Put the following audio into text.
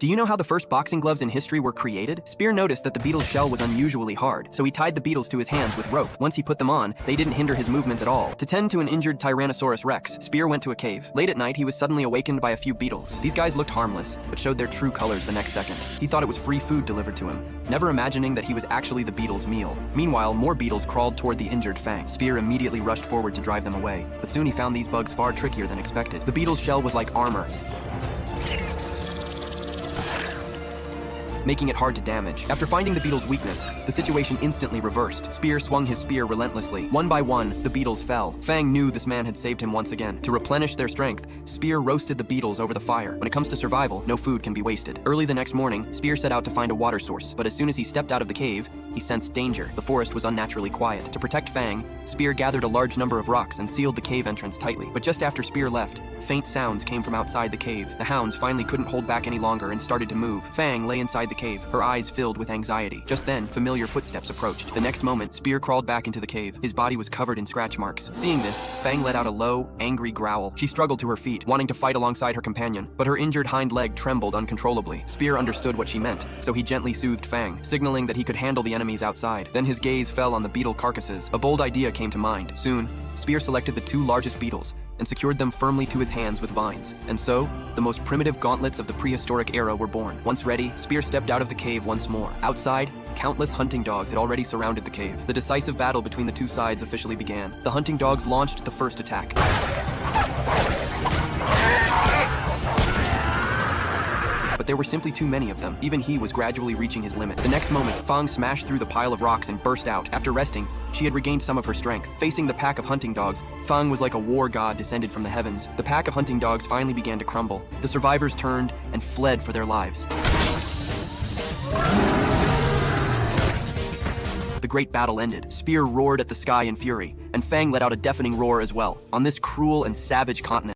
Do you know how the first boxing gloves in history were created? Spear noticed that the beetle's shell was unusually hard, so he tied the beetles to his hands with rope. Once he put them on, they didn't hinder his movements at all. To tend to an injured Tyrannosaurus Rex, Spear went to a cave. Late at night, he was suddenly awakened by a few beetles. These guys looked harmless, but showed their true colors the next second. He thought it was free food delivered to him, never imagining that he was actually the beetle's meal. Meanwhile, more beetles crawled toward the injured Fang. Spear immediately rushed forward to drive them away, but soon he found these bugs far trickier than expected. The beetle's shell was like armor, making it hard to damage. After finding the beetle's weakness, the situation instantly reversed. Spear swung his spear relentlessly. One by one, the beetles fell. Fang knew this man had saved him once again. To replenish their strength, Spear roasted the beetles over the fire. When it comes to survival, no food can be wasted. Early the next morning, Spear set out to find a water source, but as soon as he stepped out of the cave, he sensed danger. The forest was unnaturally quiet. To protect Fang, Spear gathered a large number of rocks and sealed the cave entrance tightly. But just after Spear left, faint sounds came from outside the cave. The hounds finally couldn't hold back any longer and started to move. Fang lay inside the cave, her eyes filled with anxiety. Just then, familiar footsteps approached. The next moment, Spear crawled back into the cave. His body was covered in scratch marks. Seeing this, Fang let out a low, angry growl. She struggled to her feet, wanting to fight alongside her companion, but her injured hind leg trembled uncontrollably. Spear understood what she meant, so he gently soothed Fang, signaling that he could handle the enemies outside. Then his gaze fell on the beetle carcasses. A bold idea came to mind. Soon, Spear selected the two largest beetles and secured them firmly to his hands with vines. And so, the most primitive gauntlets of the prehistoric era were born. Once ready, Spear stepped out of the cave once more. Outside, countless hunting dogs had already surrounded the cave. The decisive battle between the two sides officially began. The hunting dogs launched the first attack. But there were simply too many of them. Even he was gradually reaching his limit. The next moment, Fang smashed through the pile of rocks and burst out. After resting, she had regained some of her strength. Facing the pack of hunting dogs, Fang was like a war god descended from the heavens. The pack of hunting dogs finally began to crumble. The survivors turned and fled for their lives. The great battle ended. Spear roared at the sky in fury, and Fang let out a deafening roar as well. On this cruel and savage continent,